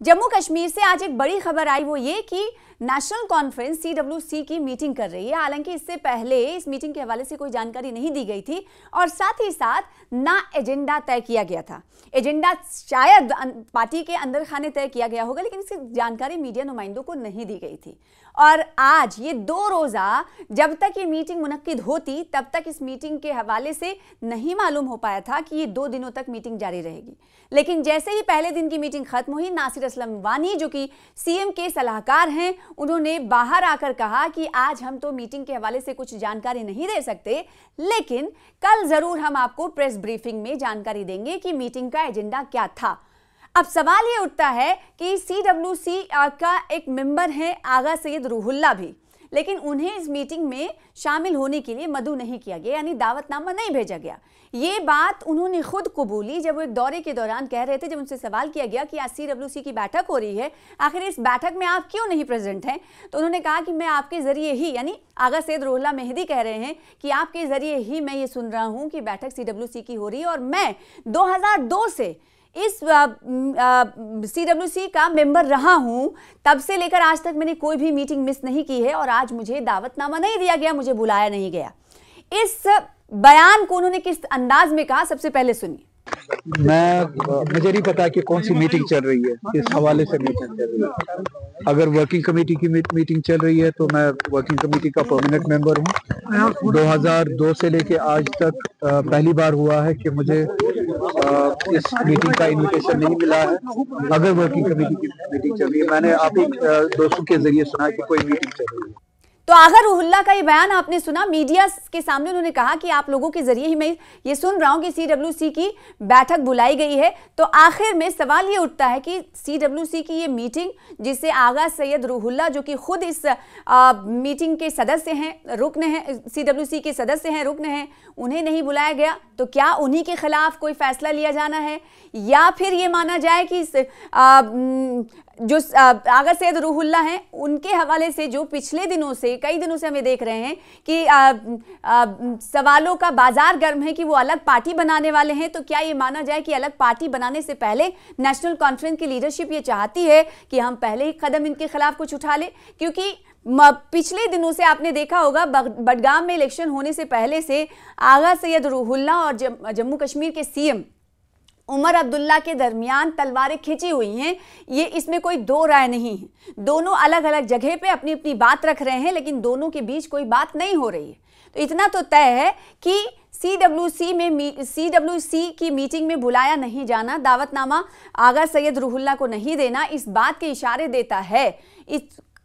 जम्मू कश्मीर से आज एक बड़ी खबर आई, वो ये कि नेशनल कॉन्फ्रेंस CWC की मीटिंग कर रही है। हालांकि इससे पहले इस मीटिंग के हवाले से कोई जानकारी नहीं दी गई थी और साथ ही साथ ना एजेंडा तय किया गया था। एजेंडा शायद पार्टी के अंदर खाने तय किया गया होगा, लेकिन इसकी जानकारी मीडिया नुमाइंदों को नहीं दी गई थी। और आज ये 2 रोज़ा जब तक ये मीटिंग मुनक्किद होती तब तक इस मीटिंग के हवाले से नहीं मालूम हो पाया था कि ये 2 दिनों तक मीटिंग जारी रहेगी। लेकिन जैसे ही पहले दिन की मीटिंग खत्म हुई, नासिर असलम वानी जो कि CM के सलाहकार हैं, उन्होंने बाहर आकर कहा कि आज हम तो मीटिंग के हवाले से कुछ जानकारी नहीं दे सकते, लेकिन कल जरूर हम आपको प्रेस ब्रीफिंग में जानकारी देंगे कि मीटिंग का एजेंडा क्या था। अब सवाल ये उठता है कि CWC का एक मेंबर है आगा सैयद रूहुल्लाह भी, लेकिन उन्हें इस मीटिंग में शामिल होने के लिए मदऊ नहीं किया गया, यानी दावतनामा नहीं भेजा गया। ये बात उन्होंने खुद कबूली जब वो एक दौरे के दौरान कह रहे थे, जब उनसे सवाल किया गया कि आज CWC की बैठक हो रही है, आखिर इस बैठक में आप क्यों नहीं प्रेजेंट हैं, तो उन्होंने कहा कि मैं आपके जरिए ही, यानी आगा सैयद रूहुल्लाह मेहदी कह रहे हैं कि आपके जरिए ही मैं ये सुन रहा हूँ कि बैठक CWC की हो रही है और मैं 2002 से इस CWC का मेंबर रहा हूं, तब से लेकर आज तक मैंने कोई भी मीटिंग मिस नहीं की है और आज मुझे दावतनामा नहीं दिया गया, मुझे बुलाया नहीं गया। इस बयान को उन्होंने किस अंदाज में कहा, सबसे पहले सुनिए। मुझे नहीं पता कि कौन सी मीटिंग चल रही है, किस हवाले से मीटिंग चल रही है। अगर वर्किंग कमेटी की मीटिंग चल रही है तो मैं वर्किंग कमेटी का परमानेंट मेंबर हूँ। 2002 से लेके आज तक पहली बार हुआ है कि मुझे इस मीटिंग का इनविटेशन नहीं मिला है। अगर वर्किंग कमेटी की मीटिंग चल रही है, मैंने आप ही दोस्तों के जरिए सुना कि कोई मीटिंग चल रही है। तो आगा रूहुल्लाह का ये बयान आपने सुना, मीडिया के सामने उन्होंने कहा कि आप लोगों के जरिए ही मैं ये सुन रहा हूं कि CWC की बैठक बुलाई गई है। तो आखिर में सवाल ये उठता है कि CWC की ये मीटिंग, जिसे आगा सैयद रूहुल्लाह जो कि खुद इस मीटिंग के सदस्य हैं, रुकन हैं, CWC के सदस्य हैं, रुकन हैं, उन्हें नहीं बुलाया गया, तो क्या उन्हीं के खिलाफ कोई फैसला लिया जाना है, या फिर ये माना जाए कि जो आगा सैयद रूहुल्लाह हैं उनके हवाले से जो पिछले दिनों से, कई दिनों से हमें देख रहे हैं कि सवालों का बाजार गर्म है कि वो अलग पार्टी बनाने वाले हैं, तो क्या ये माना जाए कि अलग पार्टी बनाने से पहले नेशनल कॉन्फ्रेंस की लीडरशिप ये चाहती है कि हम पहले ही कदम इनके खिलाफ कुछ उठा लें? क्योंकि पिछले दिनों से आपने देखा होगा बडगाम में इलेक्शन होने से पहले से आगा सैयद रूहुल्लाह और जम्मू कश्मीर के CM उमर अब्दुल्ला के दरमियान तलवारें खिंची हुई हैं। ये इसमें कोई 2 राय नहीं है। दोनों अलग अलग जगह पे अपनी अपनी बात रख रहे हैं, लेकिन दोनों के बीच कोई बात नहीं हो रही है। तो इतना तो तय है कि CWC की मीटिंग में बुलाया नहीं जाना, दावतनामा आगा सैयद रूहुल्लाह को नहीं देना, इस बात के इशारे देता है,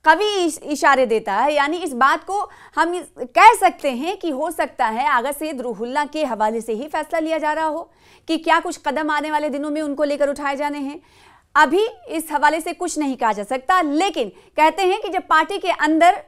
कवि इशारे देता है। यानी इस बात को हम कह सकते हैं कि हो सकता है आगा सैयद रूहुल्लाह के हवाले से ही फैसला लिया जा रहा हो कि क्या कुछ कदम आने वाले दिनों में उनको लेकर उठाए जाने हैं। अभी इस हवाले से कुछ नहीं कहा जा सकता, लेकिन कहते हैं कि जब पार्टी के अंदर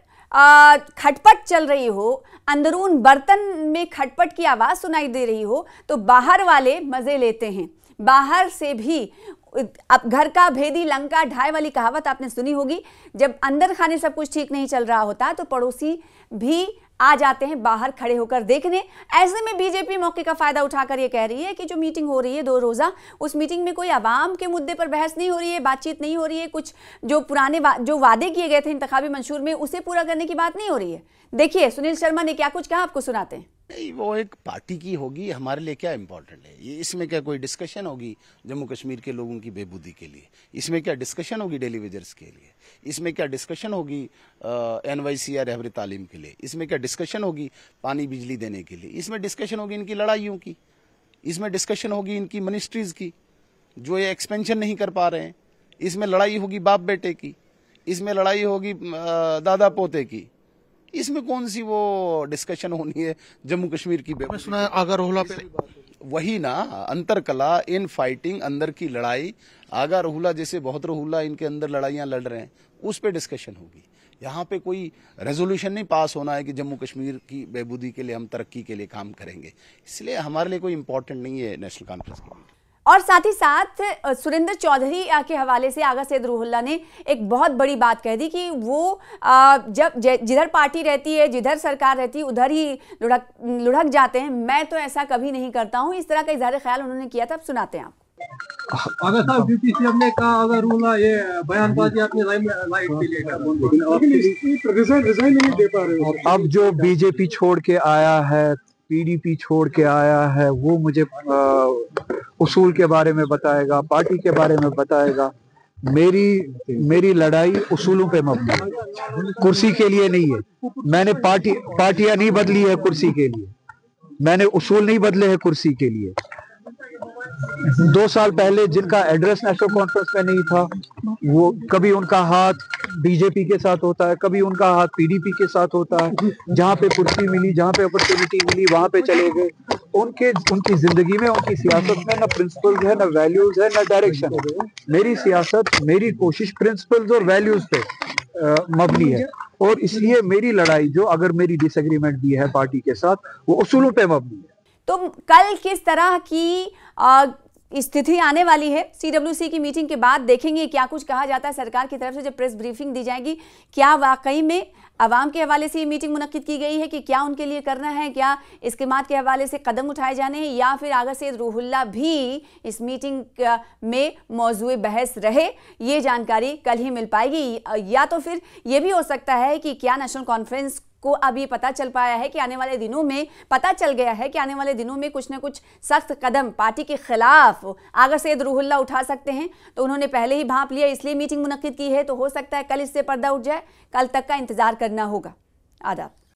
खटपट चल रही हो, अंदरून बर्तन में खटपट की आवाज़ सुनाई दे रही हो, तो बाहर वाले मज़े लेते हैं। बाहर से भी अब घर का भेदी लंका ढाई वाली कहावत आपने सुनी होगी। जब अंदर खाने सब कुछ ठीक नहीं चल रहा होता तो पड़ोसी भी आ जाते हैं बाहर खड़े होकर देखने। ऐसे में बीजेपी मौके का फायदा उठाकर ये कह रही है कि जो मीटिंग हो रही है 2 रोज़ा, उस मीटिंग में कोई आवाम के मुद्दे पर बहस नहीं हो रही है, बातचीत नहीं हो रही है, कुछ जो पुराने जो वादे किए गए थे इंतखाबी मंशूर में उसे पूरा करने की बात नहीं हो रही है। देखिए सुनील शर्मा ने क्या कुछ कहा, आपको सुनाते हैं। नहीं, वो एक पार्टी की होगी, हमारे लिए क्या इम्पोर्टेंट है ये? इसमें क्या कोई डिस्कशन होगी जम्मू कश्मीर के लोगों की बेबूदी के लिए? इसमें क्या डिस्कशन होगी डेली वेजर्स के लिए? इसमें क्या डिस्कशन होगी NYC या रहबरी तालीम के लिए? इसमें क्या डिस्कशन होगी पानी बिजली देने के लिए? इसमें डिस्कशन होगी इनकी लड़ाइयों की, इसमें डिस्कशन होगी इनकी मिनिस्ट्रीज की जो ये एक्सपेंशन नहीं कर पा रहे हैं, इसमें लड़ाई होगी बाप बेटे की, इसमें लड़ाई होगी दादा पोते की। इसमें कौन सी वो डिस्कशन होनी है जम्मू कश्मीर की? मैं सुना है आगा रूहुल्लाह पे वही ना, अंतर कला इन फाइटिंग, अंदर की लड़ाई। आगा रूहुल्लाह जैसे बहुत रूहुल्लाह इनके अंदर लड़ाइयां लड़ रहे हैं, उस पे डिस्कशन होगी। यहाँ पे कोई रेजोल्यूशन नहीं पास होना है कि जम्मू कश्मीर की बेबूदी के लिए हम तरक्की के लिए काम करेंगे। इसलिए हमारे लिए कोई इंपॉर्टेंट नहीं है नेशनल कॉन्फ्रेंस की। और साथ ही साथ सुरेंद्र चौधरी के हवाले से आगा सैयद रूहुल्लाह ने एक बहुत बड़ी बात कह दी कि वो जब जिधर पार्टी रहती है, जिधर सरकार रहती है, उधर ही लुढ़क जाते हैं। मैं तो ऐसा कभी नहीं करता हूं, इस तरह का इजहार ख्याल उन्होंने किया था। अब सुनाते हैं आपको। अगर साहब DPCM ने कहा अगर रूल ये बयानबाजी अपनी लाइट के लिए रिजाइन नहीं दे पा रहे हो। अब जो बीजेपी छोड़ के आया है, PDP छोड़ के आया है, वो मुझे उसूल के बारे में बताएगा, पार्टी के बारे में बताएगा। मेरी लड़ाई उसूलों पे मबनी है, कुर्सी के लिए नहीं है। मैंने पार्टियां नहीं बदली है कुर्सी के लिए, मैंने उसूल नहीं बदले हैं कुर्सी के लिए। 2 साल पहले जिनका एड्रेस नेशनल कॉन्फ्रेंस में नहीं था, वो कभी उनका हाथ बीजेपी के साथ होता है, कभी उनका हाथ PDP के साथ होता है। जहां पे कुर्सी मिली, जहां पे अपॉर्चुनिटी मिली, वहां पे चले गए। उनकी जिंदगी में, उनकी सियासत में ना प्रिंसिपल्स है, ना वैल्यूज है, ना डायरेक्शन है। मेरी सियासत, मेरी कोशिश प्रिंसिपल्स और वैल्यूज पे मबनी है, और इसलिए मेरी लड़ाई, जो अगर मेरी डिसएग्रीमेंट भी है पार्टी के साथ, वो उसूलों पे मबनी है। तो कल किस तरह की स्थिति आने वाली है? CWC की मीटिंग के बाद देखेंगे क्या कुछ कहा जाता है सरकार की तरफ से। जब प्रेस ब्रीफिंग दी जाएगी, क्या वाकई में अवाम के हवाले से ये मीटिंग मुनक्किद की गई है कि क्या उनके लिए करना है, क्या इस्कीमात के हवाले से कदम उठाए जाने हैं, या फिर आगा सैयद रूहुल्लाह भी इस मीटिंग में मौजूए बहस रहे, ये जानकारी कल ही मिल पाएगी। या तो फिर ये भी हो सकता है कि क्या नेशनल कॉन्फ्रेंस को अब ये पता चल पाया है कि आने वाले दिनों में, पता चल गया है कि आने वाले दिनों में कुछ न कुछ सख्त कदम पार्टी के खिलाफ आगा सैयद रूहुल्लाह उठा सकते हैं, तो उन्होंने पहले ही भांप लिया, इसलिए मीटिंग मुनक्किद की है। तो हो सकता है कल इससे पर्दा उठ जाए। कल तक का इंतजार करना होगा। आदाब।